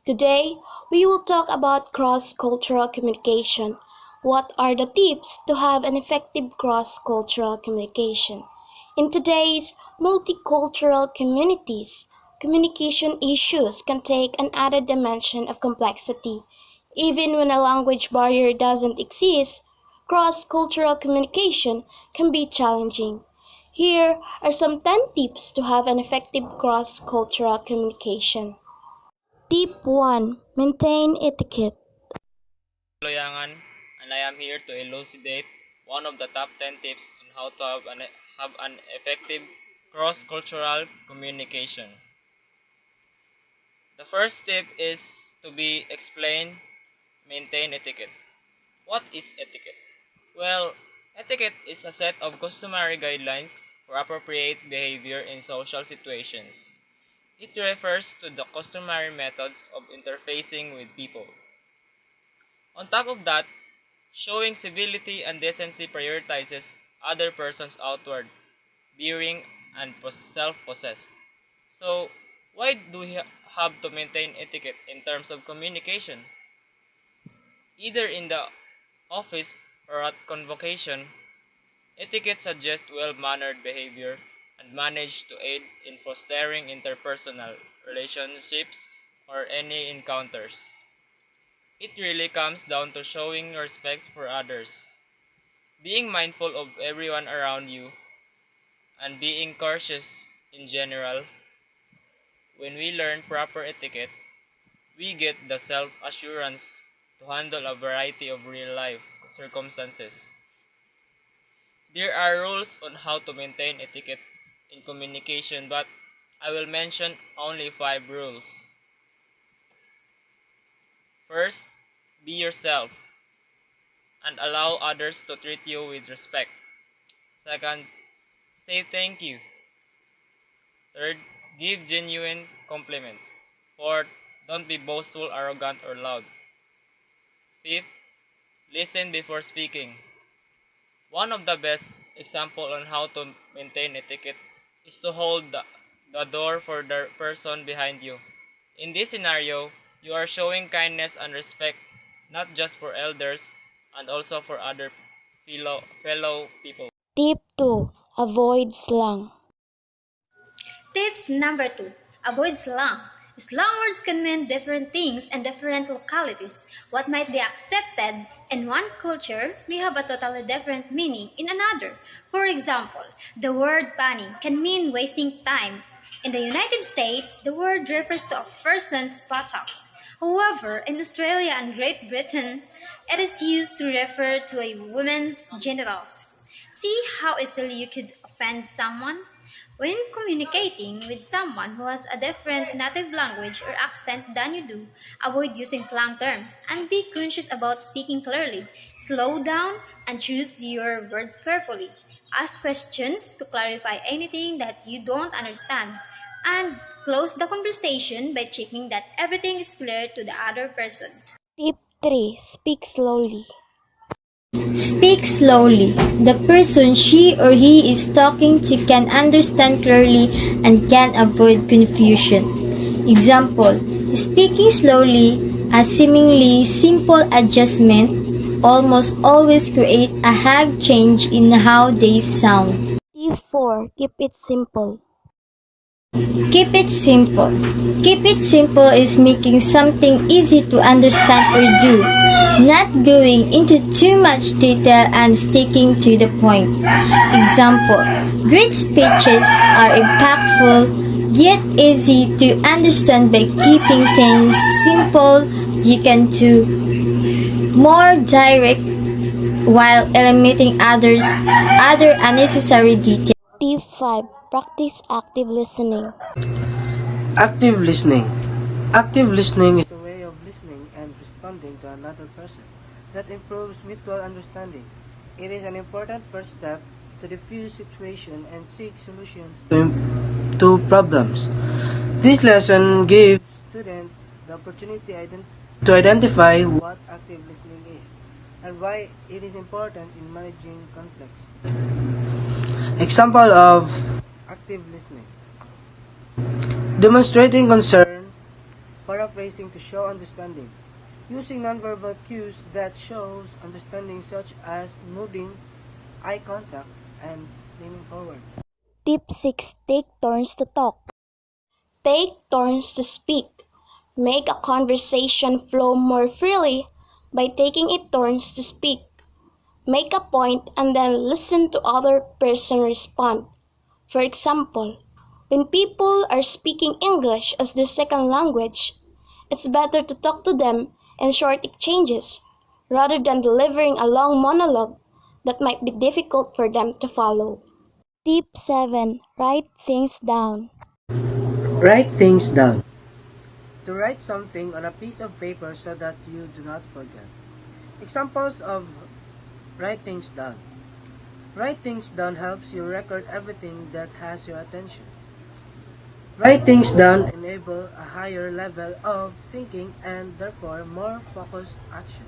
Today, we will talk about cross cultural communication. What are the tips to have an effective cross cultural communication? In today's multicultural communities, communication issues can take an added dimension of complexity. Even when a language barrier doesn't exist, cross cultural communication can be challenging. Here are some 10 tips to have an effective cross cultural communication. Tip 1. Maintain etiquette. Loyangan, and I am here to elucidate one of the top 10 tips on how to have an effective cross-cultural communication. The first tip is to be explain, maintain etiquette. What is etiquette? Well, etiquette is a set of customary guidelines for appropriate behavior in social situations. It refers to the customary methods of interfacing with people. On top of that, showing civility and decency prioritizes other person's outward bearing and self-possessed. So, why do we have to maintain etiquette in terms of communication? Either in the office or at convocation, etiquette suggests well-mannered behavior and manage to aid in fostering interpersonal relationships or any encounters. It really comes down to showing respect for others, being mindful of everyone around you, and being cautious in general. When we learn proper etiquette, we get the self assurance to handle a variety of real life circumstances. There are rules on how to maintain etiquette in communication, but I will mention only 5 rules. First, be yourself and allow others to treat you with respect. Second, say thank you. Third, give genuine compliments. Fourth, don't be boastful, arrogant, or loud. Fifth, listen before speaking. One of the best examples on how to maintain etiquette is to hold the door for the person behind you. In this scenario, you are showing kindness and respect not just for elders and also for other fellow people. Tip 2. Avoid slang. Tips number 2. Avoid slang. Slang words can mean different things in different localities. What might be accepted in one culture may have a totally different meaning in another. For example, the word punning can mean wasting time. In the United States, the word refers to a person's buttocks. However, in Australia and Great Britain, it is used to refer to a woman's genitals. See how easily you could offend someone? When communicating with someone who has a different native language or accent than you do, avoid using slang terms and be conscious about speaking clearly. Slow down and choose your words carefully. Ask questions to clarify anything that you don't understand. And close the conversation by checking that everything is clear to the other person. Tip 3. Speak slowly. Speak slowly. The person she or he is talking to can understand clearly and can avoid confusion. Example: speaking slowly, a seemingly simple adjustment almost always create a hug change in how they sound. Tip 4. Keep it simple. Keep it simple. Keep it simple is making something easy to understand or do, not going into too much detail and sticking to the point. Example: great speeches are impactful yet easy to understand by keeping things simple. You can do more direct while eliminating other unnecessary details. Tip 5. Practice active listening. Active listening. Active listening is a way of listening and responding to another person that improves mutual understanding. It is an important first step to diffuse situation and seek solutions to problems. This lesson gives students the opportunity to identify what active listening is and why it is important in managing conflicts. Example of active listening: demonstrating concern, paraphrasing to show understanding, using nonverbal cues that shows understanding such as nodding, eye contact, and leaning forward. Tip 6. Take turns to talk. Take turns to speak. Make a conversation flow more freely by taking it turns to speak. Make a point and then listen to other person respond. For example, when people are speaking English as their second language, it's better to talk to them in short exchanges rather than delivering a long monologue that might be difficult for them to follow. Tip 7. Write things down. Write things down. To write something on a piece of paper so that you do not forget. Examples of write things down. Write things down helps you record everything that has your attention. Write things down enable a higher level of thinking and therefore more focused action.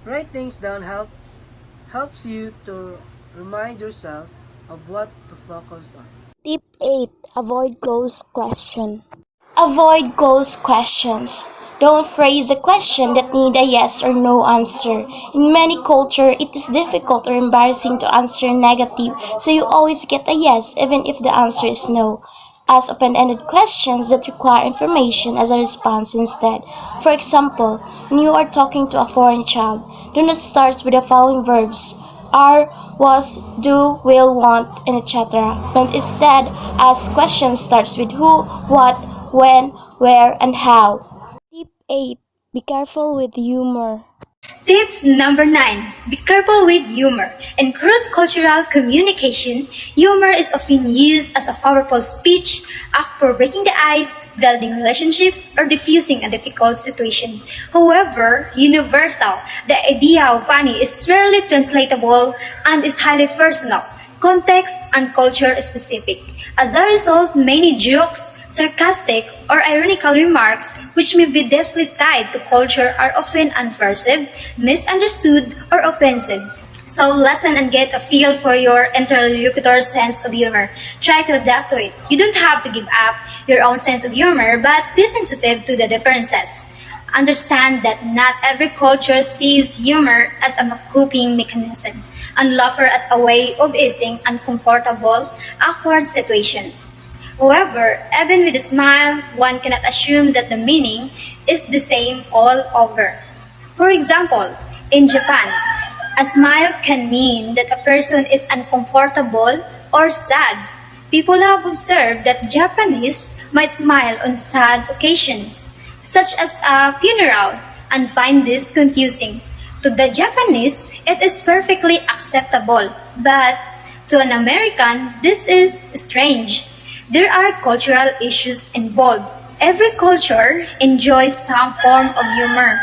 Write things down helps you to remind yourself of what to focus on. Tip 8. Avoid closed questions. Avoid closed questions. Don't phrase a question that need a yes or no answer. In many cultures, it is difficult or embarrassing to answer negative, so you always get a yes even if the answer is no. Ask open-ended questions that require information as a response instead. For example, when you are talking to a foreign child, do not start with the following verbs: are, was, do, will, want, and etc. But instead, ask questions starts with who, what, when, where, and how. Tip 8. Be careful with humor. Tips number 9. Be careful with humor. In cross-cultural communication, humor is often used as a powerful speech act for breaking the ice, building relationships, or diffusing a difficult situation. However, universal, the idea of funny is rarely translatable and is highly personal, context, and culture specific. As a result, many jokes, sarcastic, or ironical remarks, which may be deeply tied to culture, are often unperceived, misunderstood, or offensive. So listen and get a feel for your interlocutor's sense of humor. Try to adapt to it. You don't have to give up your own sense of humor, but be sensitive to the differences. Understand that not every culture sees humor as a coping mechanism, and laughter as a way of easing uncomfortable, awkward situations. However, even with a smile, one cannot assume that the meaning is the same all over. For example, in Japan, a smile can mean that a person is uncomfortable or sad. People have observed that Japanese might smile on sad occasions, such as a funeral, and find this confusing. To the Japanese, it is perfectly acceptable, but to an American, this is strange. There are cultural issues involved. Every culture enjoys some form of humor,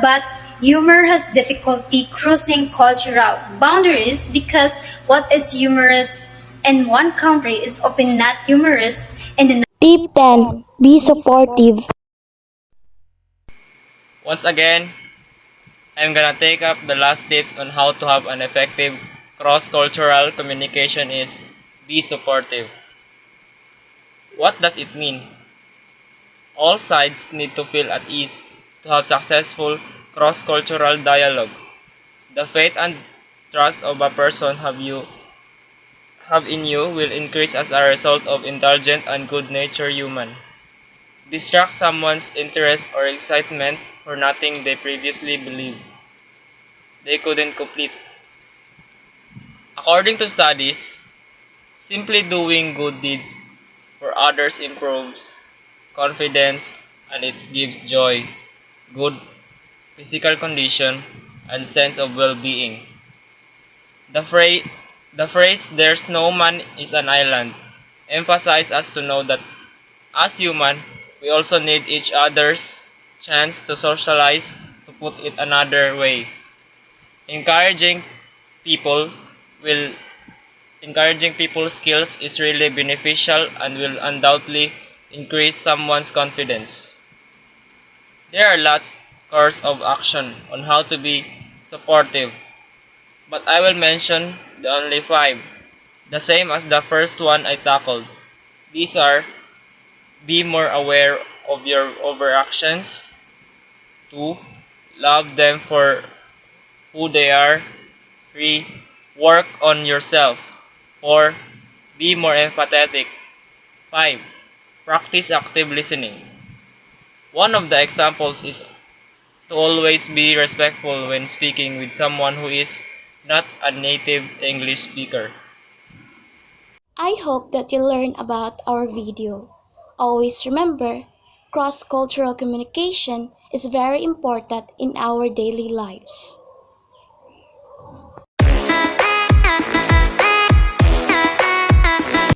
but humor has difficulty crossing cultural boundaries because what is humorous in one country is often not humorous in another. Tip 10. Be supportive. Once again, I'm gonna take up the last tips on how to have an effective cross-cultural communication is be supportive. What does it mean? All sides need to feel at ease to have successful cross-cultural dialogue. The faith and trust of a person have in you will increase as a result of intelligent and good-natured human. Distract someone's interest or excitement for nothing they previously believed they couldn't complete. According to studies, simply doing good deeds for others improves confidence and it gives joy, good physical condition, and sense of well-being. The phrase "there's no man is an island" emphasizes us to know that as human, we also need each other's chance to socialize. To put it another way, encouraging people will encouraging people's skills is really beneficial and will undoubtedly increase someone's confidence. There are lots course of action on how to be supportive, but I will mention the only 5, the same as the first one I tackled. These are: be more aware of your overactions. 2. Love them for who they are. 3. Work on yourself. 4. Be more empathetic. 5. Practice active listening. One of the examples is to always be respectful when speaking with someone who is not a native English speaker. I hope that you learn about our video. Always remember, cross-cultural communication is very important in our daily lives.